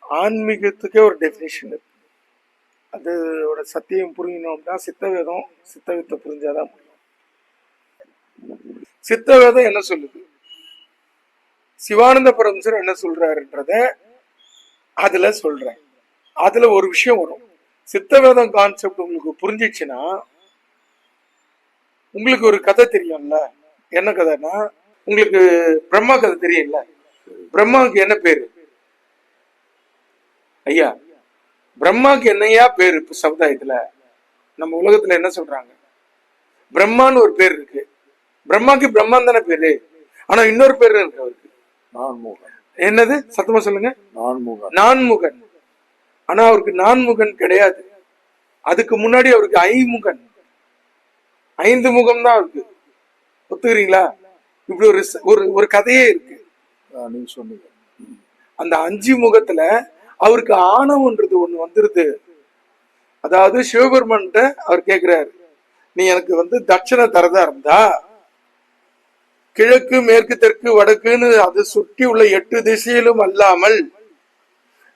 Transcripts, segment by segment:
ஆன்மீகத்துக்கே ஒரு டெஃபினிஷன் இருக்கு. அதோட சத்தியம் புரியணும்னா சித்தவித்தை புரிஞ்சாதான் முடியும். சித்தவேதம் என்ன சொல்லுது, சிவானந்த பரமசர் என்ன சொல்றாருன்றத அதுல சொல்றேன். அதுல ஒரு விஷயம் வரும். சித்தவேதம் கான்செப்ட் உங்களுக்கு புரிஞ்சிச்சுன்னா உங்களுக்கு ஒரு கதை தெரியும்ல. என்ன கதைன்னா, உங்களுக்கு பிரம்மா கதை தெரியும்ல. பிரம்மாவுக்கு என்ன பேரு ஐயா? பிரம்மாவுக்கு என்னையா பேரு? இப்ப சமுதாயத்துல நம்ம உலகத்துல என்ன சொல்றாங்க? பிரம்மான்னு ஒரு பேர் இருக்கு. பிரம்மாக்கு பிரம்மான் தானே பேரு. ஆனா இன்னொரு பேரு இருக்கு அவருக்கு, நான்முகன். என்னது? சத்தமா சொல்லுங்க. நான்முகன். நான்முகன். ஆனா அவருக்கு நான்முகன் கிடையாது. அதுக்கு முன்னாடி அவருக்கு ஐமுகன், 5 முகம் தான் இருக்கு. ஒத்துக்கிறீங்களா? இப்படி ஒரு கதையே இருக்கு. நீங்க சொன்னீங்க. அந்த 5 முகத்துல அவருக்கு ஆணவன்றது ஒண்ணு வந்துருது. அதாவது சிவபெருமான் அவர் கேக்குறாரு, நீ எனக்கு தட்சணை தரதா இருந்தா கிழக்கு மேற்கு தெற்கு வடக்குன்னு அது சுற்றி உள்ள 8 திசையிலும் அல்லாமல்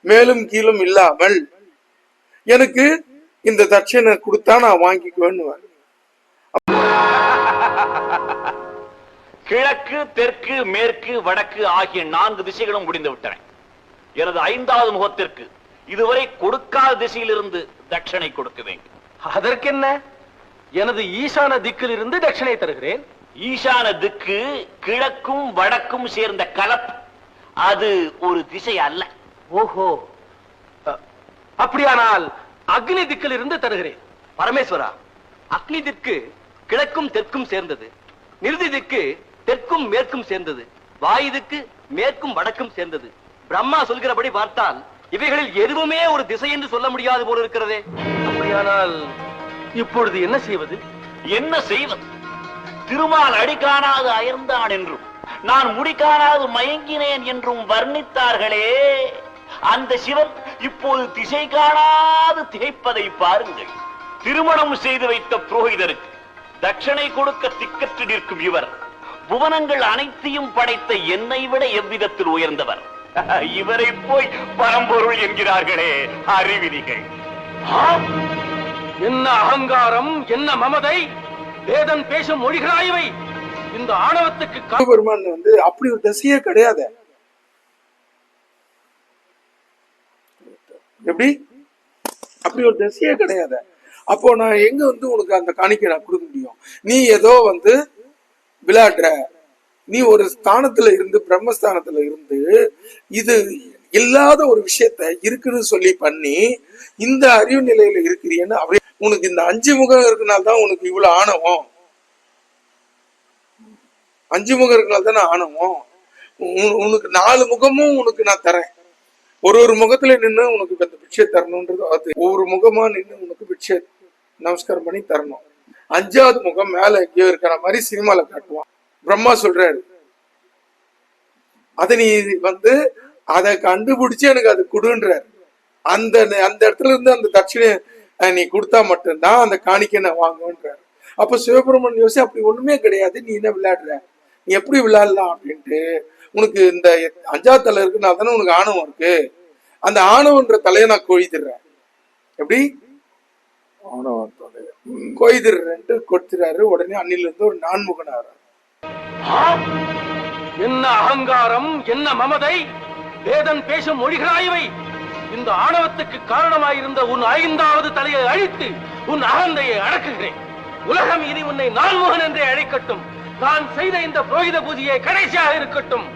மேலும் கீழும் இல்லாமல் எனக்கு இந்த தட்சணை கொடுத்தா நான் வாங்கிக்குவேன்னு. கிழக்கு தெற்கு மேற்கு வடக்கு ஆகிய 4 திசைகளும் முடிந்து விட்டன. எனது 5வது முகத்திற்கு இதுவரை கொடுக்காத திசையிலிருந்து தட்சணை கொடுக்க வேண்டும். அதற்கென்ன, எனது ஈசான திக்கில் இருந்து தட்சணை தருகிறேன். ஈசான திக்கு கிழக்கும் வடக்கும் சேர்ந்த கலப்பு, அது ஒரு திசை அல்ல. ஓஹோ, அப்படியானால் அக்னி திக்கில் இருந்து தருகிறேன். பரமேஸ்வரா, அக்னி திக்கு கிழக்கும் தெற்கும் சேர்ந்தது, நிருதி திக்கு தெற்கும் மேற்கும் சேர்ந்தது, வாயு திக்கு மேற்கும் வடக்கும் சேர்ந்தது. பிரம்மா சொல்கிறபடி பார்த்தால் இவைகளில் எதுவுமே ஒரு திசை என்று சொல்ல முடியாது போல இருக்கிறதே. அப்படியானால் இப்பொழுது என்ன செய்வது? என்ன செய்வது? திருமால் அடி காணாது அயர்ந்தான் என்றும் நான் முடி காணாது மயங்கினேன் என்றும் வர்ணித்தார்களே, அந்த சிவன் இப்போது திசை காணாது திகைப்பதை பாருங்கள். திருமணம் செய்து வைத்த புரோகிதருக்கு தட்சணை கொடுக்க திக்கற்று நிற்கும் இவர் புவனங்கள் அனைத்தையும் படைத்த என்னை விட எவ்விதத்தில் உயர்ந்தவர். இவரை போய் பரம்பொருள் என்கிறார்களே, அறிவிலிகள்! என்ன அகங்காரம், என்ன மமதை! வேதம் பேசும் மொழிகளாயவை. இந்த ஆணவத்துக்கு பெருமான் அப்படி ஒரு திசையே கிடையாது. எப்படி? அப்படி ஒரு திசையே கிடையாது. அப்போ நான் எங்க உனக்கு அந்த காணிக்கை நான் கொடுக்க முடியும்? நீ ஏதோ விளையாடுற. நீ ஒரு ஸ்தானத்துல இருந்து, பிரம்மஸ்தானத்துல இருந்து இது இல்லாத ஒரு விஷயத்த இருக்குன்னு சொல்லி பண்ணி இந்த அறிவு நிலையில இருக்கிறீன்னு உனக்கு இந்த 5 முகம் இருக்கனால்தான் உனக்கு இவ்வளவு ஆணவம். 5 முகம் இருக்கனால்தான் ஆணவம். உனக்கு 4 முகமும் உனக்கு நான் தரேன். ஒரு முகத்துல நின்று உனக்கு அந்த பிட்சை தரணும்ன்றது அது. ஒவ்வொரு முகமா நின்று உனக்கு பிட்சை நமஸ்காரம் பண்ணி தரணும். 5வது முகம் மேல எங்கேயோ இருக்கிற மாதிரி சினிமால காட்டுவான். பிரம்மா சொல்றாரு, அத நீ அதை கண்டுபிடிச்சு எனக்கு அது கொடுன்றாரு. அந்த இடத்துல இருந்து அந்த தட்சிணை நீ கொடுத்தா மட்டும்தான் அந்த காணிக்கை நான் வாங்குவேன்றாரு. அப்ப சிவபெருமன் யோசி, அப்படி ஒண்ணுமே கிடையாது, நீ என்ன விளையாடுற, நீ எப்படி விளையாடலாம் அப்படின்ட்டு. உனக்கு இந்த 5வது தலை இருக்குன்னா தானே உனக்கு ஆணவம் இருக்கு. அந்த ஆணவன்ற தலையை நான் கொய்திடுறேன். எப்படி? ஆணவம் தலைய கொய்திடுறேன்ட்டு கொடுத்துறாரு. உடனே அன்னில இருந்து ஒரு 4 முகன் ஆறாரு. என்ன அகங்காரம், என்ன மமதை! வேதம் பேசும் மொழிகளாயவை. இந்த ஆணவத்துக்கு காரணமாயிருந்த உன் 5வது தலையை அழித்து உன் அகந்தையை அடக்குகிறேன். உலகம் இனி உன்னை நான்முகன் என்றே அழைக்கட்டும். நான் செய்த இந்த புரோகித பூஜையை கடைசியாக இருக்கட்டும்.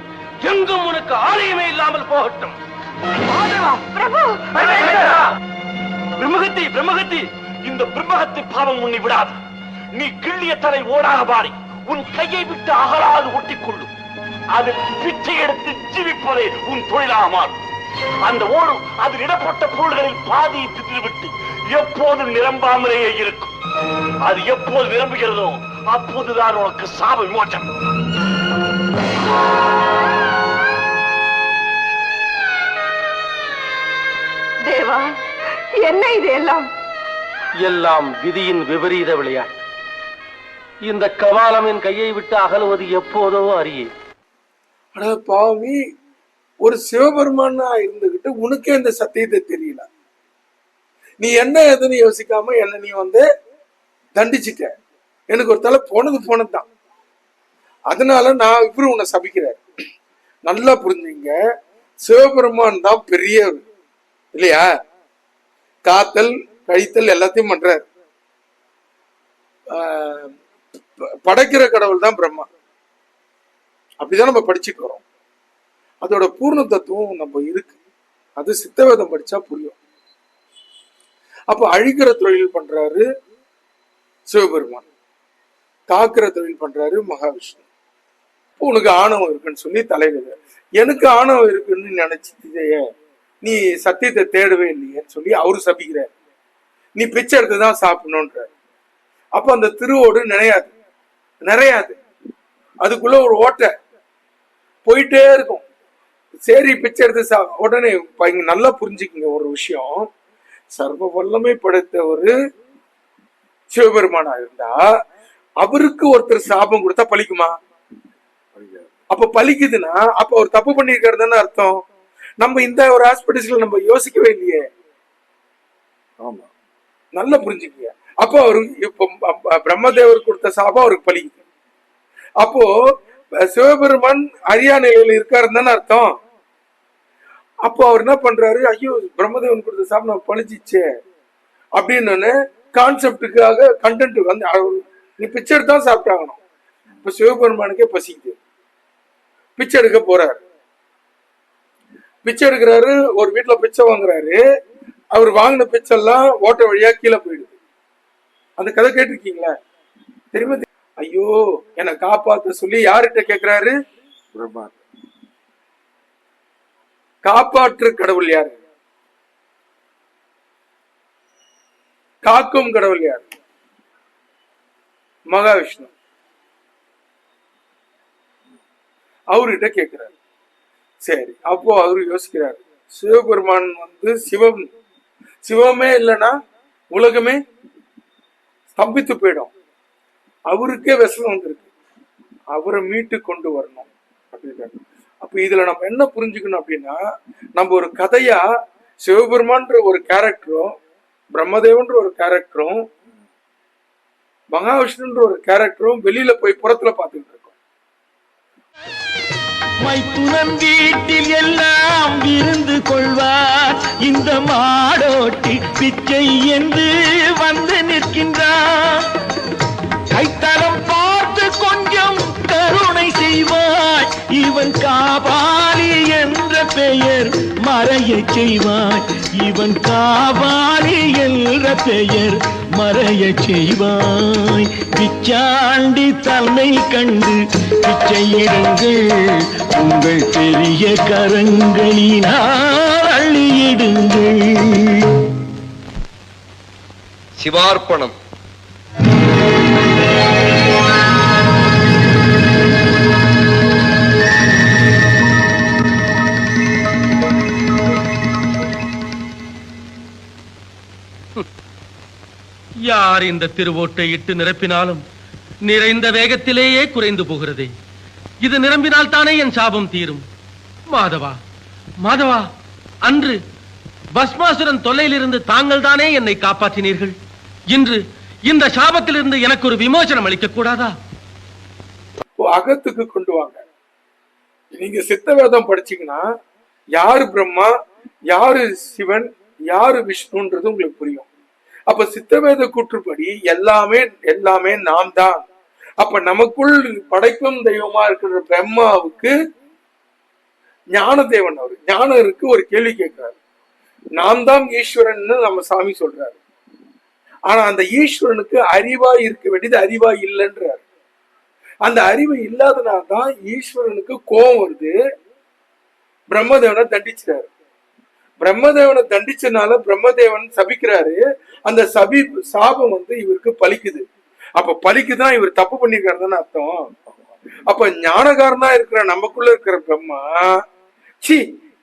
எங்கும் உனக்கு ஆலயமே இல்லாமல் போகட்டும். பிரம்மகத்தி, பிரம்மகத்தி, இந்த பிரம்மகத்தி பாவம் உன்னை விடாது. நீ கிள்ளிய தலை ஓடாக பாரி உன் கையை விட்டு அகலாது ஒட்டிக்கொள்ளும். அதில் பிச்சை எடுத்து ஜீவிப்பதே உன் தொழிலாக மாறும். அந்த ஓடும் அதில் இடப்பட்ட பொருள்களில் பாதியை திட்டுவிட்டு எப்போதும் நிரம்பாமலேயே இருக்கும். அது எப்போது நிரம்புகிறதோ அப்போதுதான் உனக்கு சாப விமோச்சம். தேவா, என்ன இது எல்லாம்? எல்லாம் விதியின் விபரீத விளையாட்டு. இந்த கவாலம் என் கையை விட்டு அகலுவது எப்போதோ அறியே. பாவி, ஒரு சிவபெருமானா இருந்துகிட்டு உனக்கே இந்த சத்தியத்தை தெரியல, நீ என்ன எதுன்னு யோசிக்காம என்ன நீ தண்டிச்சிட்ட. எனக்கு ஒரு தலை போனதுதான். அதனால நான் இவரு உன்னை சபிக்கிறார். நல்லா புரிஞ்சுங்க, சிவபெருமான் தான் பெரியவர் இல்லையா? காத்தல் கழித்தல் எல்லாத்தையும் பண்றாரு. படைக்கிற கடவுள் தான் பிரம்மா. அப்படிதான் நம்ம படிச்சுட்டு வரோம். அதோட பூர்ண தத்துவம் நம்ம இருக்கு. அது சித்தவேதம் படிச்சா புரியும். அப்ப அழிக்கிற தொழில் பண்றாரு சிவபெருமான், காக்கிற தொழில் பண்றாரு மகாவிஷ்ணு. உனக்கு ஆணவம் இருக்குன்னு சொல்லி தலைவர், எனக்கு ஆணவம் இருக்குன்னு நினைச்சிட்டே நீ சத்தியத்தை தேடவே இல்லையேன்னு சொல்லி அவரு சபிக்கிறார். நீ பிச்சை எடுத்துதான் சாப்பிடணும்ன்றார். அப்ப அந்த திருவோடு நிறையாது, அதுக்குள்ள ஒரு ஓட்டை போயிட்டே இருக்கும். சரி பிச்சை எடுத்து உடனே இங்க நல்லா புரிஞ்சுக்குங்க ஒரு விஷயம். சர்வ வல்லமை படைத்த ஒரு சிவபெருமானா இருந்தா அவருக்கு ஒருத்தர் சாபம் கொடுத்தா பலிக்குமா? அப்ப பலிக்குதுன்னா அப்ப அவர் தப்பு பண்ணிருக்காரு தானே அர்த்தம். நம்ம இந்த ஒரு ஹாஸ்பிட்டல்ஸ்ல நம்ம யோசிக்கவே இல்லையே. நல்லா புரிஞ்சுக்கீங்க. அப்போ அவரு இப்ப பிரம்மதேவர் கொடுத்த சாபம் அவருக்கு பலிக்குது. அப்போ சிவபெருமான் அரியா நிலையில இருக்காருன்னு தானே அர்த்தம். அப்போ அவர் என்ன பண்றாரு, ஐயோ பிரம்மதேவன் கொடுத்த சாபம் நம்ம பழிச்சிச்சே அப்படின்னு கான்செப்டுக்காக கண்டென்ட் நீ பிச்சை எடுத்தான் சாப்பிட்டாகணும். இப்ப சிவபெருமானுக்கே பசிக்குது, பிச்சை எடுக்க போறாரு. பிச்சை எடுக்கிறாரு, ஒரு வீட்டுல பிச்சை வாங்குறாரு. அவர் வாங்கின பிச்சை எல்லாம் ஓட்ட வழியா கீழே போயிடுது. அந்த கதை கேட்டிருக்கீங்களா? தெரியுமா? ஐயோ என்னை காப்பாத்த சொல்லி யார்கிட்ட கேக்குறாரு? காப்பாற்று கடவுள் யாரு? காக்கும் கடவுள் யாரு? மகாவிஷ்ணு. அவர்கிட்ட கேட்கிறாரு. சரி, அப்போ அவரு யோசிக்கிறாரு, சிவபெருமான் சிவமே இல்லைன்னா உலகமே ஸ்தம்பித்து போயிடும். அவருக்கே விஷம் வந்திருக்கு, அவரை மீட்டு கொண்டு வரணும் அப்படின்னு. அப்ப இதுல நம்ம என்ன புரிஞ்சுக்கணும் அப்படின்னா, நம்ம ஒரு கதையா சிவபெருமான்ற ஒரு கேரக்டரும் பிரம்மதேவன்ற ஒரு கேரக்டரும் மகாவிஷ்ணுன்ற ஒரு கேரக்டரும் வெளியில போய் புறத்துல பார்த்துட்டு இருக்கோம். மைத்துனன் வீட்டில் எல்லாம் விருந்து கொள்வார், இந்த மாடோட்டி பிச்சை என்று வந்து நிற்கின்றார். கைத்தலம் பார்த்து கொஞ்சம் கருணை செய்வாய், இவன் காபாலி என்ற பெயர் மறைய செய்வாய், இவன் காபாலி என்ற பெயர் மறைய செய்வாய். பிச்சாண்டி தன்னை கண்டு பிச்சையிடுங்கள், உங்கள் பெரிய கரங்களினால் அள்ளியிடுங்கள். சிவார்ப்பணம். யார் இந்த திருவோட்டை இட்டு நிரப்பினாலும் நிறைந்த வேகத்திலேயே குறைந்து போகிறதே. இது நிரம்பினால் தானே என் சாபம் தீரும். மாதவா, மாதவா, அன்று பஸ்மாசுரன் தொல்லையிலிருந்து தாங்கள் தானே என்னை காப்பாற்றினீர்கள். இன்று இந்த சாபத்திலிருந்து எனக்கு ஒரு விமோசனம் அளிக்க கூடாதா? அகத்துக்கு கொண்டு வாங்க. நீங்க சித்தவேதம் படிச்சீங்கன்னா யாரு பிரம்மா, யாரு சிவன், யாரு விஷ்ணுன்றது உங்களுக்கு புரியும். அப்ப சித்தவேத கூற்றுப்படி எல்லாமே நாம் தான். அப்ப நமக்குள் படைக்கும் தெய்வமா இருக்கிற பிரம்மாவுக்கு ஞான தேவன், அவரு ஞானம் இருக்கு, ஒரு கேள்வி கேட்கிறாரு. நாம் தான் ஈஸ்வரன் நம்ம சாமி சொல்றாரு. ஆனா அந்த ஈஸ்வரனுக்கு அறிவாய் இருக்க வேண்டியது அறிவாய் இல்லைன்றாரு. அந்த அறிவு இல்லாதனால்தான் ஈஸ்வரனுக்கு கோபம் வருது, பிரம்மதேவனை தண்டிச்சுறாரு. பிரம்மதேவனை தண்டிச்சனால பிரம்மதேவன் சபிக்கிறாரு. அந்த சாபம் இவருக்கு பலிக்குது. அப்ப பலிக்குதான் இவர் தப்பு பண்ணிருக்காருன்னு அர்த்தம். அப்ப ஞானகாரனா இருக்கிற நமக்குள்ள இருக்கிற பிரம்மா, சி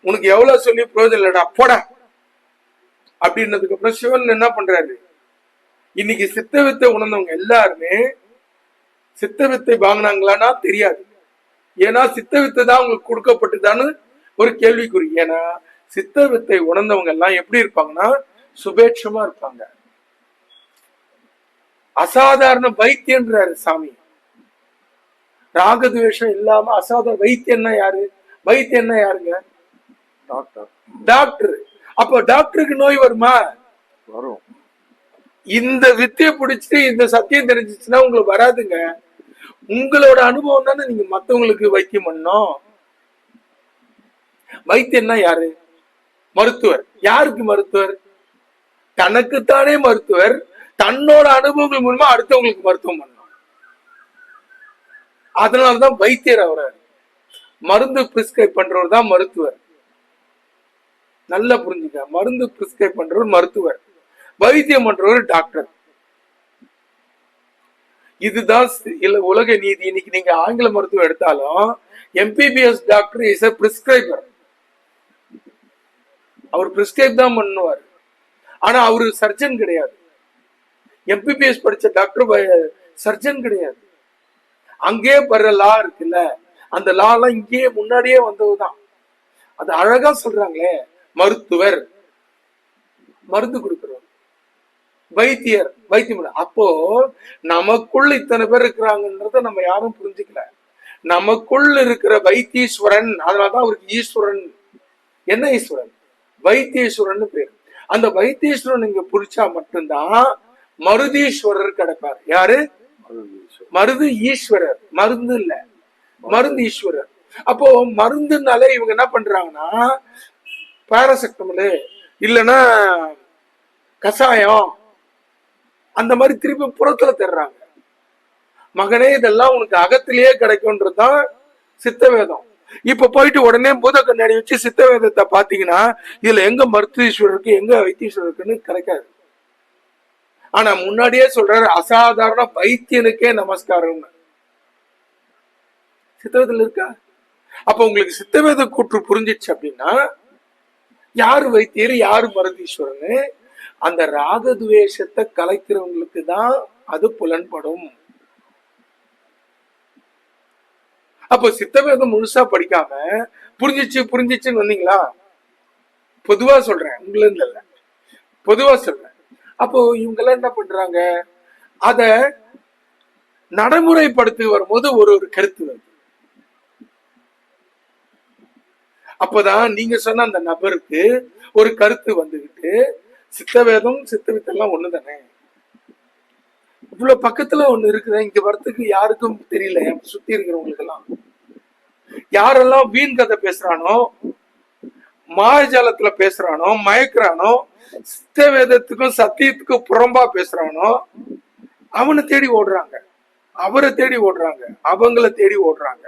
உனக்கு எவ்வளவு சொல்லி பிரயோஜனம் இல்லடா போடா அப்படின்னதுக்கு அப்புறம் சிவன் என்ன பண்றாரு, இன்னைக்கு சித்த வித்தை உணர்ந்தவங்க எல்லாருமே சித்த வித்தை வாங்கினாங்களான்னா தெரியாது. ஏன்னா சித்த வித்தை தான் உங்களுக்கு கொடுக்கப்பட்டுதான்னு ஒரு கேள்விக்குறி. ஏன்னா சித்த வித்தை உணர்ந்தவங்க எல்லாம் எப்படி இருப்பாங்கன்னா சுபேட்சமா இருப்பாங்க. அசாதாரண வைத்தியன்றாரு சாமி. ராகத்வேஷம் இல்லாம அசாதாரண வைத்தியன்னா யாரு? வைத்தியன்னா யாருங்க? டாக்டர். டாக்டர். அப்ப டாக்டருக்கு நோய் வருமா? வரும். இந்த வித்தியை பிடிச்சிட்டு இந்த சத்தியம் தெரிஞ்சிச்சுன்னா உங்களுக்கு வராதுங்க. உங்களோட அனுபவம் தானே நீங்க மத்தவங்களுக்கு வைத்தியம் பண்ணணும். வைத்தியம்னா யாரு? மருத்துவர். யாருக்கு மருத்துவர்? தனக்குத்தானே மருத்துவர். தன்னோட அனுபவங்கள் மூலமா அடுத்தவங்களுக்கு மருத்துவம் பண்ணணும். அதனாலதான் வைத்தியர் அவரார். மருந்து பிரிஸ்கிரைப் பண்றவர் தான் மருத்துவர். நல்லா புரிஞ்சுக்க. மருந்து பிரிஸ்கிரைப் பண்றவர் மருத்துவர், வைத்தியம் பண்றவர் டாக்டர். இதுதான் உலக நீதி. இன்னைக்கு நீங்க ஆங்கில மருத்துவம் எடுத்தாலும் MBBS doctor is a prescriber. அவர் பிரிஸ்கிரைப் தான் பண்ணுவார். ஆனா அவரு சர்ஜன் கிடையாது. எம்பிபிஎஸ் படிச்ச டாக்டர் சர்ஜன் கிடையாது. அங்கே வர்ற லா இருக்குல்ல, அந்த லா எல்லாம் இங்கேயே முன்னாடியே வந்ததுதான். அது அழகா சொல்றாங்களே, மருத்துவர் மருந்து கொடுக்கிறவர், வைத்தியர் வைத்தியம். அப்போ நமக்குள்ள இத்தனை பேர் இருக்கிறாங்கன்றத நம்ம யாரும் புரிஞ்சுக்கல. நமக்குள் இருக்கிற வைத்தீஸ்வரன், அதனாலதான் அவருக்கு ஈஸ்வரன். என்ன ஈஸ்வரன்? வைத்தீஸ்வரன் பேரு. அந்த வைத்தீஸ்வரன் இங்க புடிச்சா மட்டும்தான் மருதீஸ்வரர் கிடைப்பார். யாரு? மருது ஈஸ்வரர். மருந்து இல்ல, மருந்து ஈஸ்வரர். அப்போ மருந்துனாலே இவங்க என்ன பண்றாங்கன்னா பாராசெட்டமால் இல்லைன்னா கஷாயம் அந்த மாதிரி திருப்பி புறத்துல தர்றாங்க. மகனே இதெல்லாம் உனக்கு அகத்திலேயே கிடைக்கும்ன்றதுதான் சித்த வேதம். இப்ப போயிட்டு உடனே பூத கண்ணாடி வச்சு சித்த வேதத்தை பாத்தீங்கன்னா இதுல எங்க மருத்துவீஸ்வரருக்கு எங்க வைத்தீஸ்வரருக்குன்னு கிடைக்காது. ஆனா முன்னாடியே சொல்றாரு அசாதாரண வைத்தியனுக்கே நமஸ்காரம். சித்தவேதத்துல இருக்கா? அப்ப உங்களுக்கு சித்தவேத கூற்று புரிஞ்சிச்சு அப்படின்னா யாரு வைத்தியர் யாரு மருதீஸ்வரன்னு அந்த ராகத்வேஷத்தை கலைக்கிறவங்களுக்கு தான் அது புலன்படும். அப்ப சித்தவேதம் முழுசா படிக்காம புரிஞ்சிச்சுன்னு வந்தீங்களா? பொதுவா சொல்றேன், உங்கள இல்ல, பொதுவா சொல்றேன். அப்போ இவங்க எல்லாம் என்ன பண்றாங்க, அத நடைமுறைப்படுத்தி வரும்போது ஒரு கருத்து வருது. அப்பதான் நீங்க சொன்ன அந்த நபருக்கு ஒரு கருத்து வந்துகிட்டு சித்தவேதம் சித்தவித்தெல்லாம் ஒண்ணுதானே, இவ்வளவு பக்கத்துல ஒண்ணு இருக்குது, இங்க வரத்துக்கு யாருக்கும் தெரியல. சுத்தி இருக்கிறவங்களுக்கு எல்லாம் யாரெல்லாம் வீண் கதை பேசுறானோ, மாயஜாலத்துல பேசுறானோ, மயக்கிறானோ, சித்தவேதத்துக்கும் சத்தியத்துக்கும் புறம்பா பேசுறானோ அவனை தேடி ஓடுறாங்க, அவரை தேடி ஓடுறாங்க, அவங்கள தேடி ஓடுறாங்க.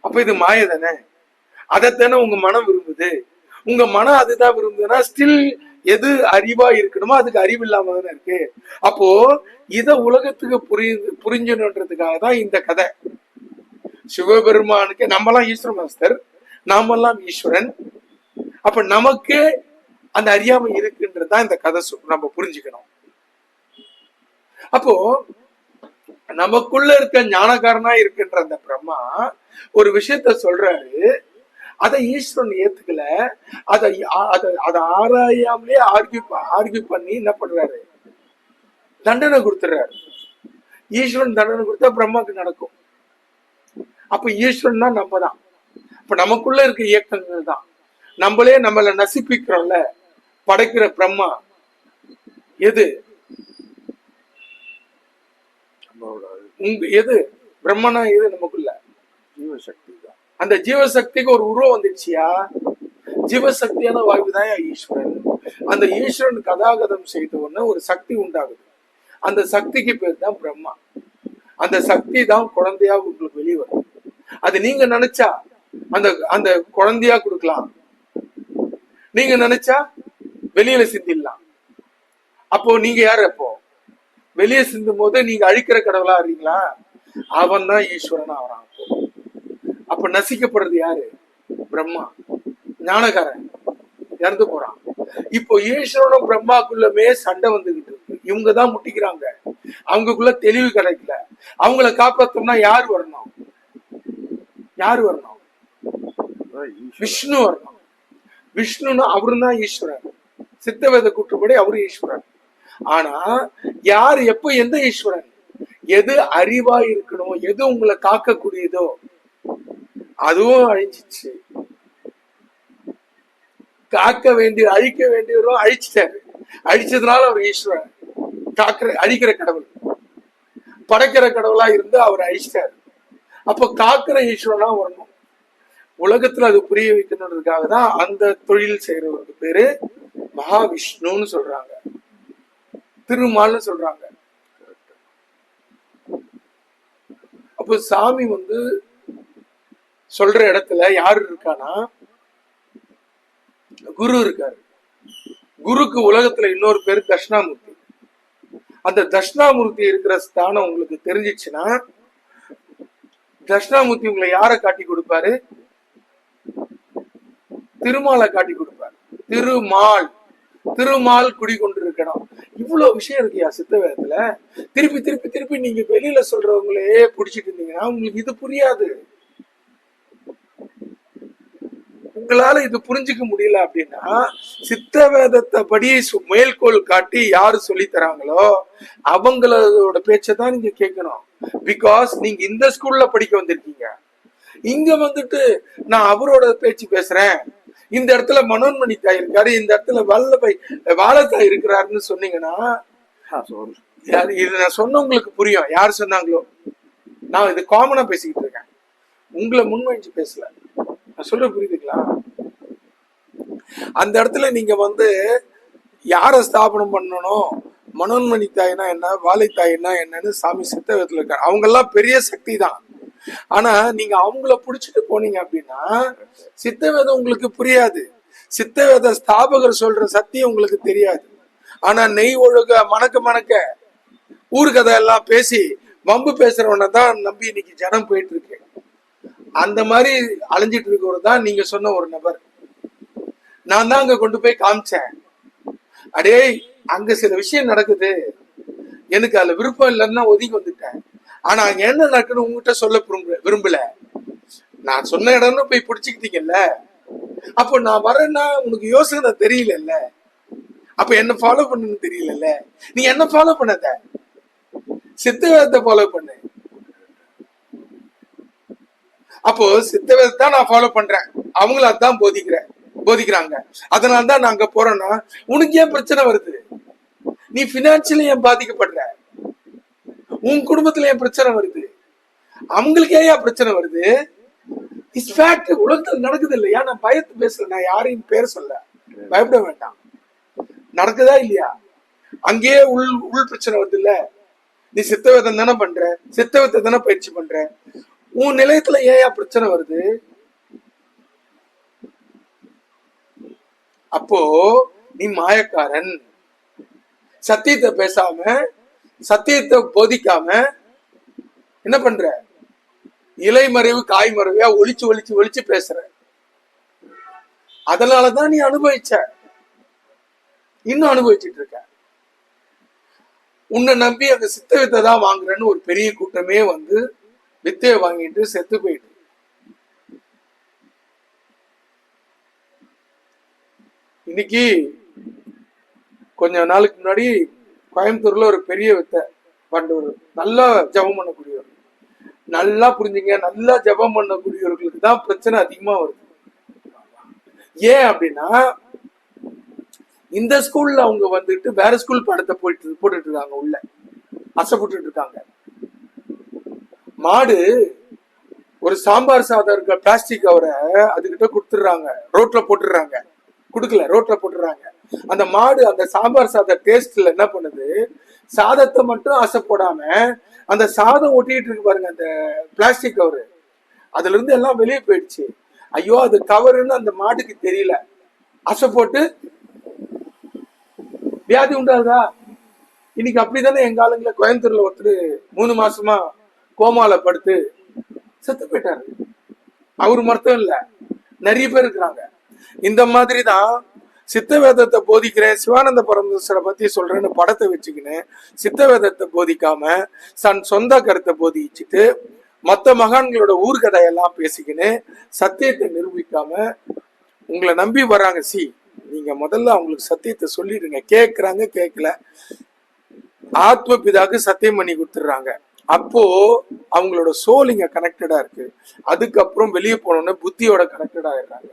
அப்ப இது மாய தானே. அதைத்தானே உங்க மனம் விரும்புது. உங்க மனம் அதுதான் விரும்புதுன்னா ஸ்டில் எது அறிவா இருக்கணுமோ அதுக்கு அறிவு இல்லாம தானே இருக்கு. அப்போ இத உலகத்துக்கு புரிஞ்சணுன்றதுக்காக தான் இந்த கதை. சிவபெருமானுக்கு நம்மலாம் ஈஸ்வர மாஸ்டர், நாமெல்லாம் ஈஸ்வரன். அப்ப நமக்கு அந்த அறியாமை இருக்குன்றதுதான் இந்த கதை நம்ம புரிஞ்சுக்கணும். அப்போ நமக்குள்ள இருக்க ஞானகாரனா இருக்கின்ற அந்த பிரம்மா ஒரு விஷயத்த சொல்றாரு, அதை ஈஸ்வரன் ஏத்துக்கல. அதை ஆராயாமலே ஆர்கியூ பண்ணி என்ன பண்றாரு, தண்டனை கொடுத்துறாரு. ஈஸ்வரன் தண்டனை கொடுத்தா பிரம்மாக்கு நடக்கும். அப்ப ஈஸ்வரன் தான் நம்ம தான். அப்ப நமக்குள்ள இருக்க இயக்கங்கள் தான். நம்மளே நம்மள நசிப்பிக்கிறோம்ல, படைக்கிற பிரம்மா எது? எது பிரம்மனா? எது நமக்குள்ள? ஜீவசக்தி தான். அந்த ஜீவசக்திக்கு ஒரு உருவம் வந்துடுச்சியா? ஜீவசக்தியான வாயுதான் ஈஸ்வரன். அந்த ஈஸ்வரன் கதாகதம் செய்த உடனே ஒரு சக்தி உண்டாகுது. அந்த சக்திக்கு பேர் தான் பிரம்மா. அந்த சக்தி தான் குழந்தையா உங்களுக்கு வெளியே வரும். அது நீங்க நினைச்சா அந்த அந்த குழந்தையா கொடுக்கலாம், நீங்க நினைச்சா வெளியில சிந்திடலாம். அப்போ நீங்க யாரு? அப்போ வெளியே சிந்தும் போது நீங்க அழிக்கிற கடவுளா இருக்கீங்களா? அவன் தான் ஈஸ்வரன் ஆகிறான். அப்ப நசிக்கப்படுறது யாரு? பிரம்மா. ஞானகாரன் இறந்து போறான். இப்போ ஈஸ்வரனும் பிரம்மாக்குள்ளமே சண்டை வந்துகிட்டு இருக்கு. இவங்கதான் முட்டிக்கிறாங்க, அவங்களுக்குள்ள தெளிவு கிடைக்கல. அவங்கள காப்பாத்தோம்னா யாரு வரணும்? யாரு வரணும்? ஈஸ்வரன். விஷ்ணு வரணும். விஷ்ணுன்னா அவரு தான் ஈஸ்வரன். சித்தவேத கூற்றுப்படி அவரு ஈஸ்வரன். ஆனா யார் எப்ப எந்த ஈஸ்வரன்? எது அறிவா இருக்கணும், எது உங்களை காக்கக்கூடியதோ அதுவும் அழிஞ்சிச்சு. காக்க வேண்டிய அழிக்க வேண்டியவரும் அழிச்சிட்டாரு. அழிச்சதுனால அவர் ஈஸ்வரன். அழிக்கிற கடவுள், படைக்கிற கடவுளா இருந்து அவர் அழிச்சிட்டாரு. அப்ப காக்கிற ஈஸ்வரனா வரணும். உலகத்துல அது புரிய வைக்கணுன்றதுக்காக தான் அந்த தொழில் செய்யறவருக்கு பேரு மகாவிஷ்ணுன்னு சொல்றாங்க, திருமால்னு சொல்றாங்க. அப்போ சாமி சொல்ற இடத்துல யாரு இருக்கானா, குரு இருக்காரு. குருக்கு உலகத்துல இன்னொரு பேரு தட்சிணாமூர்த்தி. அந்த தட்சிணாமூர்த்தி இருக்கிற ஸ்தானம் உங்களுக்கு தெரிஞ்சிச்சுன்னா, தட்சிணாமூர்த்தி உங்களை யார காட்டி கொடுப்பாரு? திருமாலை காட்டி கொடுப்பாரு. திருமால், திருமால் குடிகொண்டிருக்கணும். இவ்வளவு விஷயம் இருக்கியா சித்த வேதத்துல. திருப்பி திருப்பி திருப்பி நீங்க வெளியில சொல்றவங்களே புடிச்சிட்டு இருந்தீங்கன்னா உங்களுக்கு இது புரியாது. உங்களால இது புரிஞ்சுக்க முடியல அப்படின்னா, சித்த வேதத்தை படி மேல்கோள் காட்டி யாரு சொல்லி தராங்களோ அவங்களோட பேச்சதான் நீங்க கேட்கணும். பிகாஸ் நீங்க இந்த ஸ்கூல்ல படிக்க வந்திருக்கீங்க. இங்க நான் அவரோட பேச்சு பேசுறேன், இந்த இடத்துல மனோன்மணி தாய் இருக்காரு, இந்த இடத்துல வாழத்தாய் இருக்கிறாருன்னு சொன்னீங்கன்னா, இது நான் சொன்னவங்களுக்கு புரியும். யார் சொன்னாங்களோ, நான் இது காமனா பேசிக்கிட்டு இருக்கேன், உங்களை முன்வழிச்சு பேசல. நான் சொல்ற புரியுதுங்களா? அந்த இடத்துல நீங்க யார ஸ்தாபனம் பண்ணணும், மனோன்மணி தாய்னா என்ன, வாழைத்தாய்னா என்னன்னு சாமி சித்தவேதத்துல இருக்காரு. அவங்க எல்லாம் பெரிய சக்தி தான். ஆனா நீங்க அவங்கள புடிச்சிட்டு போனீங்க அப்படின்னா சித்தவேதம் உங்களுக்கு புரியாது. சித்தவேத ஸ்தாபகர் சொல்ற சத்தியம் உங்களுக்கு தெரியாது. ஆனா நெய் ஒழுக மணக்க மணக்க ஊர்கதை எல்லாம் பேசி வம்பு பேசுறவன தான் நம்பி இன்னைக்கு ஜனம் போயிட்டு இருக்கு. அந்த மாதிரி அலைஞ்சிட்டு இருக்கவர் தான் நீங்க சொன்ன ஒரு நபர். நான் தான் அங்க கொண்டு போய் காமிச்சேன். அடே, அங்க சில விஷயம் நடக்குது, எனக்கு அதுல விருப்பம் இல்லைன்னா ஒதுங்கி வந்துட்டேன். ஆனா அங்க என்ன நடக்குன்னு உங்ககிட்ட சொல்ல விரும்பல. நான் சொன்ன இடம்னு போய் பிடிச்சிக்கிட்டீங்கல்ல, அப்போ நான் வரேன்னா உனக்கு யோசனை தெரியல, அப்ப என்ன ஃபாலோ பண்ணுன்னு தெரியல. நீ என்ன ஃபாலோ பண்ணத, சித்தவேதத்தை ஃபாலோ பண்ணு. அப்போ சித்தவேதத்தை நான் ஃபாலோ பண்றேன், அவங்கள அதான் போதிக்கிறாங்க. அதனாலதான் நான் அங்க போறேன்னா உனக்கு ஏன் பிரச்சனை வருது? நீ பினான்சியலி ஏன் பாதிக்கப்படுற? உன் குடும்பத்துல ஏன் பிரச்சனை வருது? அவங்களுக்கு ஏன் பிரச்சனை வருது? உலகத்துல நடக்குது இல்லையா? நான் பயத்து பேசல, நான் யாரையும் பேர் சொல்ல, பயப்பட வேண்டாம். நடக்குதா இல்லையா? அங்கேயே உள் பிரச்சனை வருது இல்ல. நீ சித்தவேதம் தானே பண்ற, சித்தவேதத்தை தானே பயிற்சி பண்ற, உன் நிலையத்துல ஏன் பிரச்சனை வருது? அப்போ நீ மாயக்காரன். சத்தியத்தை பேசாம, சத்தியத்தை போதிக்காம என்ன பண்ற? இலை மறைவு காய் மறைவையா ஒளிச்சு ஒளிச்சு ஒளிச்சு பேசுற. அதனாலதான் நீ அனுபவிச்ச, இன்னும் அனுபவிச்சுட்டு இருக்க. உன்னை நம்பி அந்த சித்த வித்தை தான் வாங்குறேன்னு ஒரு பெரிய கூட்டமே வித்தையை வாங்கிட்டு செத்து போயிட்டு. இன்னைக்கு கொஞ்ச நாளுக்கு முன்னாடி கோயம்புத்தூர்ல ஒரு பெரிய வித்தை பண்றவர், நல்லா ஜபம் பண்ணக்கூடியவர். நல்லா புரிஞ்சுங்க, நல்லா ஜபம் பண்ணக்கூடியவர்களுக்கு தான் பிரச்சனை அதிகமா வருது. ஏன் அப்படின்னா, இந்த ஸ்கூல்ல அவங்க வேற ஸ்கூல் படத்தை போட்டுட்டு இருக்காங்க, உள்ள அசைப்பட்டு இருக்காங்க. மாடு ஒரு சாம்பார் சாதம் இருக்க பிளாஸ்டிக் கவரை அதுகிட்ட கொடுத்துடுறாங்க, ரோட்ல போட்டுடுறாங்க. கொடுக்கல, ரோட்ல போட்டுடுறாங்க. அந்த மாடு அந்த சாம்பார் சாத டேஸ்ட்ல என்ன பண்ணுது, சாதத்தை மட்டும் அசை போடாம அந்த சாதம் ஒட்டிட்டு இருக்கு பாருங்க, அந்த பிளாஸ்டிக் கவரு, அதுல இருந்து எல்லாம் வெளியே போயிடுச்சு. ஐயோ, அது கவருன்னு அந்த மாட்டுக்கு தெரியல. அசை போட்டு வியாதி உண்டாதா? இன்னைக்கு அப்படித்தானே எங்க ஆளுங்களை கோயம்புத்தூர்ல ஒருத்தர் 3 மாசமா கோமால படுத்து செத்து போயிட்டாரு. அவரு மட்டும் இல்ல, நிறைய பேர் இருக்கிறாங்க. இந்த மாதிரிதான் சித்தவேதத்தை போதிக்கிறேன், சிவானந்த பரமேஸ்வரை பத்தி சொல்றேன்னு படத்தை வச்சுக்கின்னு சித்தவேதத்தை போதிக்காம தன் சொந்த கருத்தை போதிச்சுட்டு மத்த மகான்களோட ஊர்கதையெல்லாம் பேசிக்கின்னு சத்தியத்தை நிரூபிக்காம உங்களை நம்பி வர்றாங்க. நீங்க முதல்ல அவங்களுக்கு சத்தியத்தை சொல்லிடுங்க. கேட்கறாங்க, கேட்கல, ஆத்ம பிதாக்கு சத்தியம் பண்ணி கொடுத்துடுறாங்க. அப்போ அவங்களோட சோல் இங்க கனெக்டடா இருக்கு. அதுக்கப்புறம் வெளியே போனோம்னா புத்தியோட கனெக்டட் ஆயிடுறாங்க.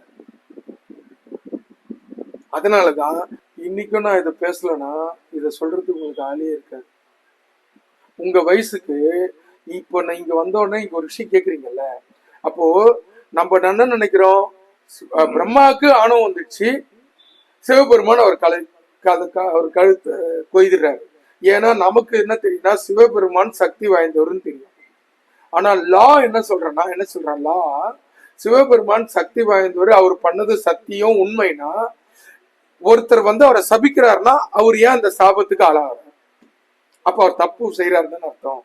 அதனாலதான் இன்னைக்கும் நான் இதை பேசலன்னா இதை சொல்றதுக்கு உங்களுக்கு ஆளே இருக்காது. உங்க வயசுக்கு இப்போ நீங்க வந்தோடனே இங்க ஒரு விஷயம் கேக்குறீங்கல்ல, அப்போ நம்ம என்ன நினைக்கிறோம், பிரம்மாவுக்கு ஆணவம் வந்துடுச்சு, சிவபெருமான் அவர் அவர் கழுத்தை கொய்துறாரு. ஏன்னா நமக்கு என்ன தெரியும்னா சிவபெருமான் சக்தி வாய்ந்தவர்னு தெரியும். ஆனா லா என்ன சொல்றான், லா சிவபெருமான் சக்தி வாய்ந்தவர், அவர் பண்ணது சத்தியம் உண்மைனா ஒருத்தர் அவரை சபிக்கிறாருன்னா அவர் ஏன் அந்த சாபத்துக்கு ஆளாகிறார்? அப்ப அவர் தப்பு செய்யறாருன்னு அர்த்தம்.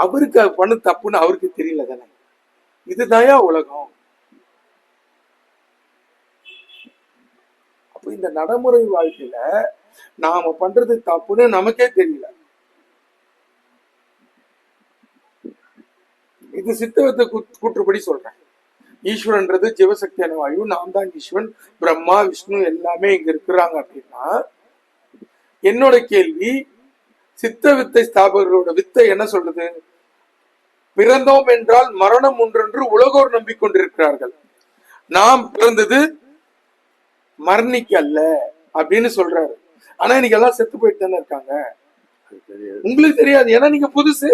அவருக்கு அது பண்ணு தப்புன்னு அவருக்கு தெரியல தானே. இதுதாயா உலகம். அப்ப இந்த நடைமுறை வாழ்க்கையில நாம பண்றது தப்புன்னு நமக்கே தெரியல. இது சித்தவத்தை கூற்றுப்படி சொல்றேன். ஈஸ்வரன்றது ஜீவசக்தியான வாயு, நான் தான் ஈஸ்வரன், பிரம்மா விஷ்ணு எல்லாமே இங்க இருக்கிறாங்க அப்படின்னா என்னோட கேள்வி, சித்த வித்தை ஸ்தாபகர்களோட வித்தை என்ன சொல்றது? பிறந்தோம் என்றால் மரணம் ஒன்றென்று உலகோர் நம்பிக்கொண்டிருக்கிறார்கள். நாம் பிறந்தது மரணிக்க அல்ல அப்படின்னு சொல்றாரு. ஆனா இன்னைக்கு எல்லாம் செத்து போயிட்டு தானே இருக்காங்க. உங்களுக்கு தெரியாது, ஏன்னா நீங்க புதுசு.